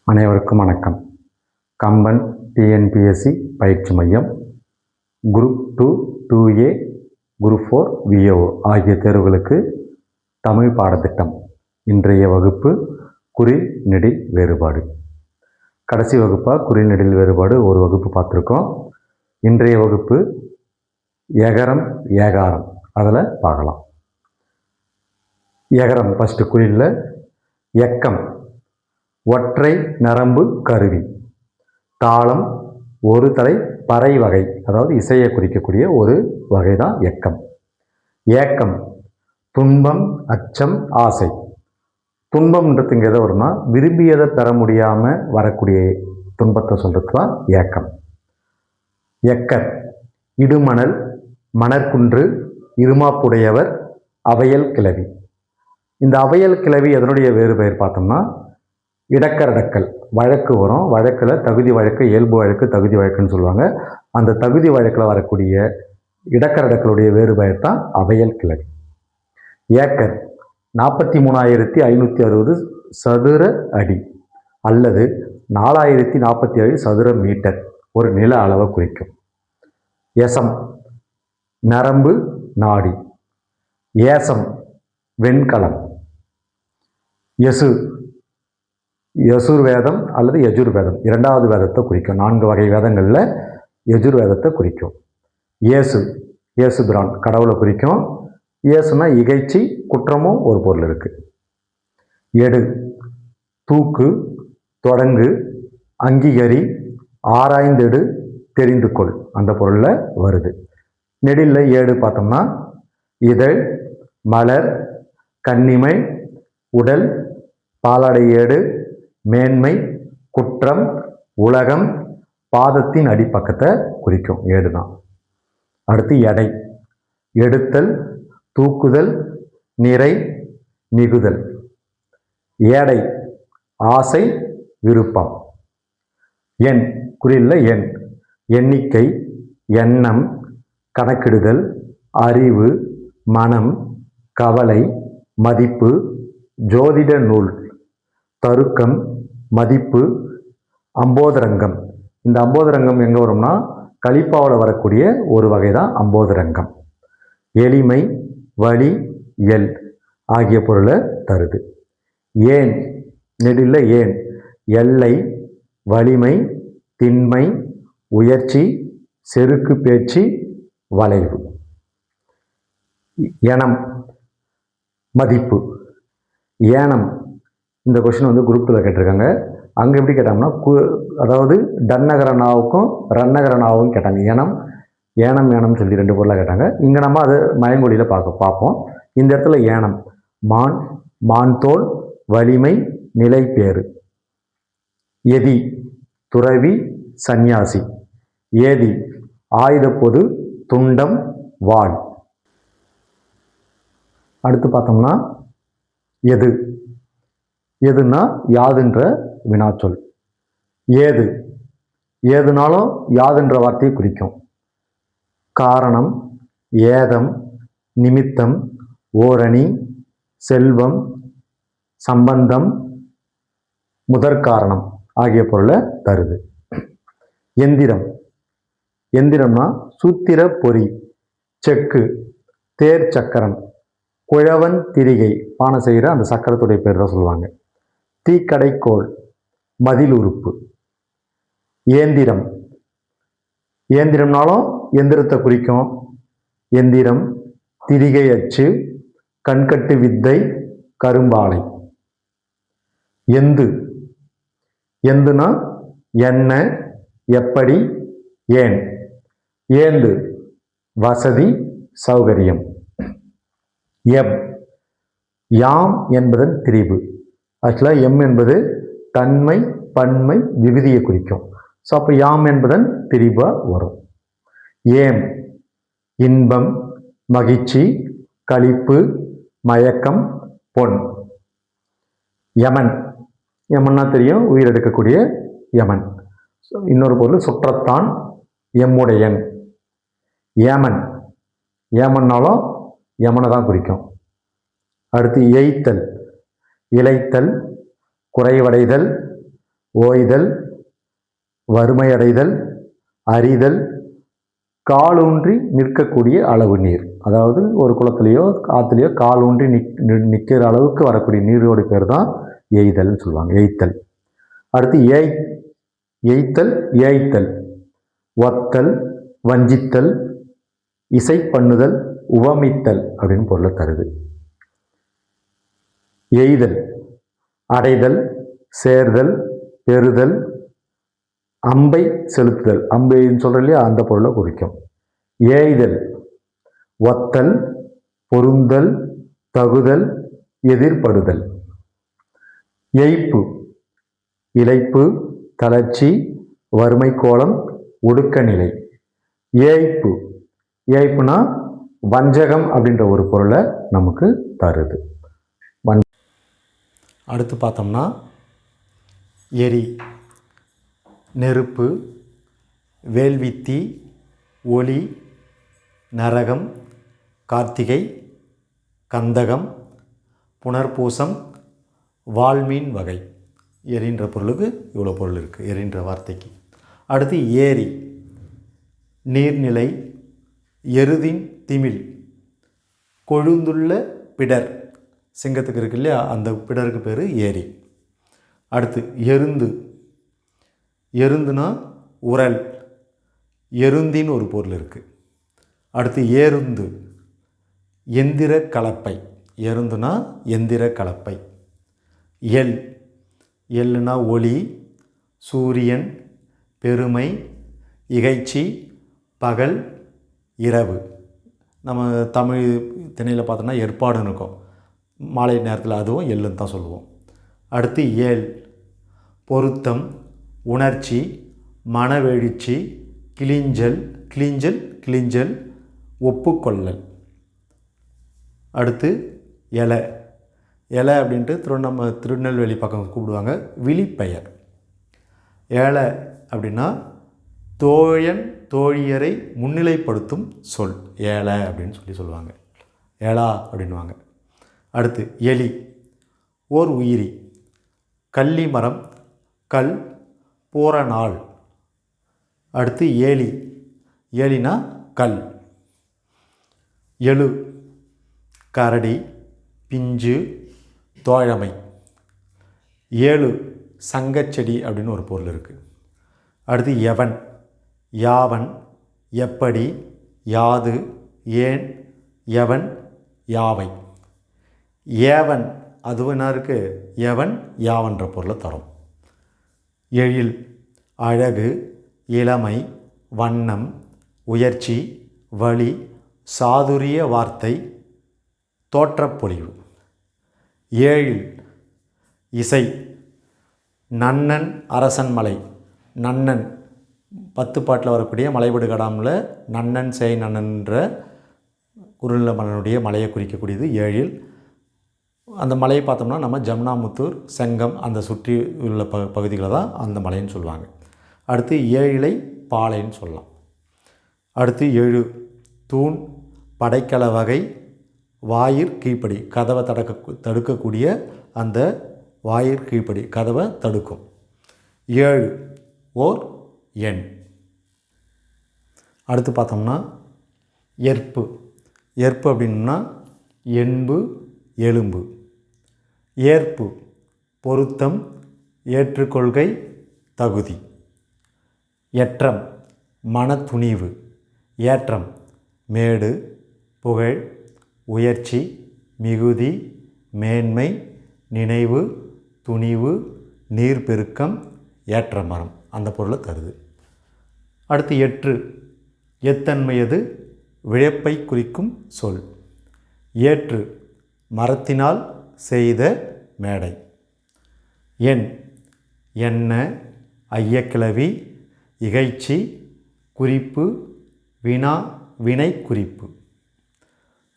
அனைவருக்கும் வணக்கம். கம்பன் டிஎன்பிஎஸ்சி பயிற்சி மையம் குரூப் 2, 2A, குரூப் 4, VAO ஆகிய தேர்வுகளுக்கு தமிழ் பாடத்திட்டம். இன்றைய வகுப்பு குறில் நெடில் வேறுபாடு. கடைசி வகுப்பாக குறில் நெடில் வேறுபாடு ஒரு வகுப்பு பார்த்துருக்கோம். இன்றைய வகுப்பு எகரம் ஏகாரம் அதில் பார்க்கலாம். எகரம் ஃபஸ்ட்டு குறில்ல எக்கம் ஒற்றை நரம்பு கருவி, தாளம் ஒரு தலை பறை வகை, அதாவது இசையை குறிக்கக்கூடிய ஒரு வகை தான் எக்கம். ஏக்கம் துன்பம் அச்சம் ஆசை. துன்பம்ன்றது இங்கே எதை வரும்னா விரும்பியதை பெற முடியாமல் வரக்கூடிய துன்பத்தை சொல்கிறது தான் ஏக்கம். எக்கர் இடுமணல் மணற்குன்று இருமாப்புடையவர் அவையல் கிளவி. இந்த அவையல் கிளவி எதனுடைய வேறு பெயர் பார்த்தோம்னா இடக்கரடக்கல் வழக்கு வரும். வழக்கில் தகுதி வழக்கு, இயல்பு வழக்கு, தகுதி வழக்குன்னு சொல்லுவாங்க. அந்த தகுதி வழக்கில் வரக்கூடிய இடக்கரடக்களுடைய வேறு பெயர் தான் அவையல் கிளவி. ஏக்கர் 43,560 சதுர அடி அல்லது 4,047 சதுர மீட்டர் ஒரு நில அளவை குறிக்கும். எசம் நரம்பு நாடி. ஏசம் வெண்கலம். எசு யசுர்வேதம் அல்லது யஜுர்வேதம், இரண்டாவது வேதத்தை குறிக்கும். 4 வகை வேதங்களில் யஜுர்வேதத்தை குறிக்கும். இயேசு இயேசுபிரான் கடவுளை குறிக்கும். இயேசுனா இகைச்சி, குற்றமும் ஒரு பொருள் இருக்குது. எடு தூக்கு, தொடங்கு, அங்கீகரி, ஆராய்ந்தெடு, தெரிந்து கொள், அந்த பொருளில் வருது. நெடில்ல ஏடு பார்த்தோம்னா இதழ், மலர், கன்னிமை, உடல், பாலாடை ஏடு, மேன்மை, குற்றம், உலகம், பாதத்தின் அடிப்பக்கத்தை குறிக்கும் ஏடு தான். அடுத்து எடை எடுத்தல், தூக்குதல், நிறை, மிகுதல். ஏடை ஆசை, விருப்பம். எண் குறில்ல எண் எண்ணிக்கை, எண்ணம், கணக்கிடுதல், அறிவு, மனம், கவலை, மதிப்பு, ஜோதிட நூல், தருக்கம், மதிப்பு, அம்போதரங்கம். இந்த அம்போதரங்கம் எங்கே வரும்னா கலிப்பாவில் வரக்கூடிய ஒரு வகை தான் அம்போதரங்கம். எளிமை, வலி, எல் ஆகிய பொருளை தருது. ஏன் நெடில்ல ஏன் எல்லை, வலிமை, திண்மை, உயர்ச்சி, செருக்கு பேச்சு, வளைவு. எனம் மதிப்பு. ஏனம் இந்த கொஸ்டின் குரூப் 2ல கேட்டிருக்காங்க. அங்கே எப்படி கேட்டாங்கன்னா அதாவது டன்னகர நாவுக்கும் ரன்னகர நாவும் கேட்டாங்க. ஏனம் ஏனம் சொல்லி 2 பொருளாக கேட்டாங்க. இங்கே நம்ம அது மயங்கொழியில் பார்ப்போம். இந்த இடத்துல ஏனம் மான், மான்தோல், வலிமை, நிலை பேறு. எதி துறவி, சந்நியாசி. ஏதி ஆயுத பொது, துண்டம், வாள். அடுத்து பார்த்தோம்னா எது எதுனா யாதுன்ற வினாச்சொல். ஏது ஏதுனாலும் யாதுன்ற வார்த்தையை குறிக்கும். காரணம், ஏதம், நிமித்தம், ஓரணி, செல்வம், சம்பந்தம், முதற்காரணம் ஆகிய பொருளை தருது. எந்திரம் எந்திரம்னா சூத்திர பொறி, செக்கு, தேர் சக்கரம், குழவன் திரிகை, பானை செய்கிற அந்த சக்கரத்துடைய பேர் தான் சொல்லுவாங்க. தீக்கடைக்கோள், மதில் உறுப்பு. ஏந்திரம் ஏந்திரம்னாலும் எந்திரத்தை குறிக்கும். எந்திரம், திரிகை அச்சு, கண்கட்டு வித்தை, கரும்பாலை. எந்து எந்துனா என்ன, எப்படி, ஏன். ஏந்து வசதி, சௌகரியம். எம் யாம் என்பதன் திரிபு. ஆக்சுவலாக எம் என்பது தன்மை, பன்மை, விகுதியை குறிக்கும். ஸோ அப்போ யாம் என்பதன் திரிபாக வரும். ஏம் இன்பம், மகிழ்ச்சி, களிப்பு, மயக்கம், பொன். யமன் யமன்னா தெரியும், உயிரெடுக்கக்கூடிய யமன். இன்னொரு பொருள் சுற்றத்தான், எம்முடையன். ஏமன் ஏமன்னாலும் யமனை தான் குறிக்கும். அடுத்து எய்த்தல் இளைத்தல், குறைவடைதல், ஓய்தல், வறுமையடைதல், அறிதல், காலூன்றி நிற்கக்கூடிய அளவு நீர். அதாவது ஒரு குளத்துலையோ ஆற்றுலையோ காலூன்றி நிற்கிற அளவுக்கு வரக்கூடிய நீரோட பேர் தான் எய்தல்னு சொல்லுவாங்க. எய்த்தல். அடுத்து எய்த்தல், ஏய்த்தல், ஒத்தல், வஞ்சித்தல், இசை பண்ணுதல், உவமித்தல் அப்படின்னு பொருளை தருது. எய்தல் அடைதல், சேர்தல், பெறுதல், அம்பை செலுத்துதல், அம்பைன்னு சொல்ற இல்லையா அந்த பொருளை குறிக்கும். ஏய்தல் ஒத்தல், பொருந்தல், தகுதல், எதிர்படுதல். எய்ப்பு இளைப்பு, தளர்ச்சி, வறுமை கோலம், ஒடுக்க நிலை. ஏய்ப்புனா வஞ்சகம் அப்படின்ற ஒரு பொருளை நமக்கு தருது. அடுத்து பார்த்தோம்னா எரி, நெருப்பு, வேள்வித்தி, ஒளி, நரகம், கார்த்திகை, கந்தகம், புனர்பூசம், வால்மீன் வகை. எரின்ற பொருளுக்கு இவ்வளோ பொருள் இருக்குது எரின்ற வார்த்தைக்கு. அடுத்து ஏரி, நீர்நிலை, எருதின் திமில், கொழுந்துள்ள பிடர். சிங்கத்துக்கு இருக்கு இல்லையா அந்த பிடருக்கு பேர் ஏரி. அடுத்து எருந்துனா உரல், எருந்தின்னு ஒரு பொருள் இருக்குது. அடுத்து ஏருந்து, எந்திர கலப்பை. எருந்துனா எந்திர கலப்பை. எல்லுனா ஒளி, சூரியன், பெருமை, இகைச்சி, பகல், இரவு. நம்ம தமிழ் திணையில் பார்த்தோம்னா ஏற்பாடுன்னு இருக்கும், மாலை நேரத்தில் அதுவும் எள்ளுன்னு தான் சொல்லுவோம். அடுத்து பொருத்தம், உணர்ச்சி, மனவெழுச்சி, கிளிஞ்சல், ஒப்புக்கொள்ளல். அடுத்து எலை அப்படின்ட்டு திருநெல்வேலி பக்கம் கூப்பிடுவாங்க, விழிப்பெயர். ஏழை அப்படின்னா தோழன் தோழியரை முன்னிலைப்படுத்தும் சொல் ஏழை அப்படின்னு சொல்லுவாங்க. ஏழா அப்படின்வாங்க. அடுத்து எலி, ஓர் உயிரி, கள்ளி மரம், கல், போற நாள். அடுத்து ஏலினா கல். எழு, கரடி, பிஞ்சு, தோழமை. ஏழு, சங்கச்செடி அப்படின்னு ஒரு பொருள் இருக்குது. அடுத்து எவன், யாவன், எப்படி, யாது, ஏன், எவன், யாவை. ஏவன் அதுவும் என்ன இருக்குது, எவன் யாவன்ற பொருளை தரும். எழில், அழகு, இளமை, வண்ணம், உயர்ச்சி, வழி, சாதுரிய வார்த்தை, தோற்றப்பொழிவு. ஏழில், இசை, நன்னன் அரசன் மலை. நன்னன் 10 பாட்டில் வரக்கூடிய மலைபடு கடாமில் நன்னன் செய் நன்னன்ற குறுநில மன்னனுடைய மலையை குறிக்கக்கூடியது ஏழில். அந்த மலையை பார்த்தோம்னா நம்ம ஜம்னாமுத்தூர், செங்கம் அந்த சுற்றி உள்ள பகுதிகளை தான் அந்த மலைன்னு சொல்லுவாங்க. அடுத்து ஏழிலை பாலைன்னு சொல்லலாம். அடுத்து 7, தூண், படைக்கல வகை, வாயிற் கீழ்ப்படி, கதவை தடுக்கக்கூடிய அந்த வாயிற் கீழ்ப்படி கதவை தடுக்கும். 7 ஓர் எண். அடுத்து பார்த்தோம்னா எற்பு அப்படின்னா என்பு, எலும்பு. ஏற்பு பொருத்தம், ஏற்றுக்கொள்கை, தகுதி. எற்றம் மனத்துணிவு, ஏற்றம் மேடு, புகழ், உயர்ச்சி, மிகுதி, மேன்மை, நினைவு, துணிவு, நீர்பெருக்கம், ஏற்ற மரம் அந்த பொருளை தருது. அடுத்து எத்தன்மையது, விழைப்பை குறிக்கும் சொல். ஏற்று மரத்தினால் செய்த மேடை. என்ன, ஐயக்கிளவி, இகைச்சி, குறிப்பு, வினா, வினை குறிப்பு.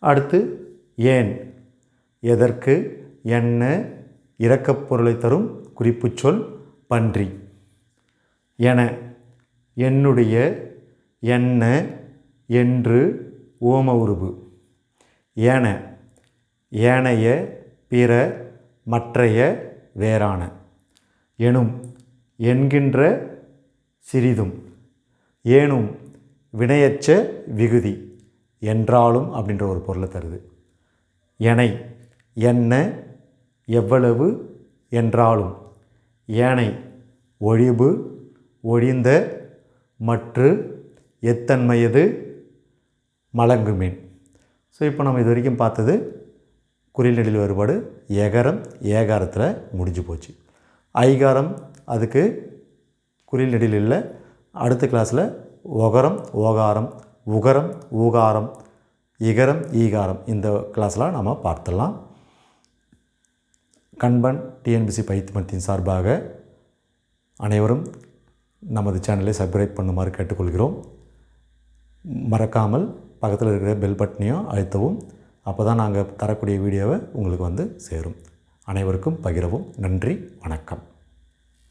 அடுத்து ஏன், எதற்கு, என்ன, இரக்கப்பொருளை தரும் குறிப்பு சொல், பன்றி. என்னுடைய, என்ன, என்று, ஓம உருபு. ஏனைய, பிற, மற்றைய, வேறான. என்கின்ற சிறிதும் ஏனும் வினையச்ச விகுதி என்றாலும் அப்படின்ற ஒரு பொருளை தருது. எனை என்ன எவ்வளவு என்றாலும் ஏனை ஒழிபு ஒழிந்த மற்று எத்தன்மையது மலங்குமீன். ஸோ இப்போ நம்ம இது வரைக்கும் பார்த்தது குறில் நெடில் வேறுபாடு எகரம் ஏகாரத்தில் முடிஞ்சு போச்சு. ஐகாரம் அதுக்கு குறில் நெடில் இல்லை. அடுத்த கிளாஸில் ஒகரம் ஓகாரம் உகரம் ஊகாரம் இகரம் ஈகாரம் இந்த கிளாஸ்லாம் நம்ம பார்த்துடலாம். கண்பன் டிஎன்பிசி பயிற்சிமத்தின் சார்பாக அனைவரும் நமது சேனலை சப்ஸ்கிரைப் பண்ணுமாறு கேட்டுக்கொள்கிறோம். மறக்காமல் பக்கத்தில் இருக்கிற பெல் பட்டனையும் அழுத்தவும். அப்போ தான் நாங்கள் தரக்கூடிய வீடியோவை உங்களுக்கு வந்து சேரும். அனைவருக்கும் பகிரவும். நன்றி, வணக்கம்.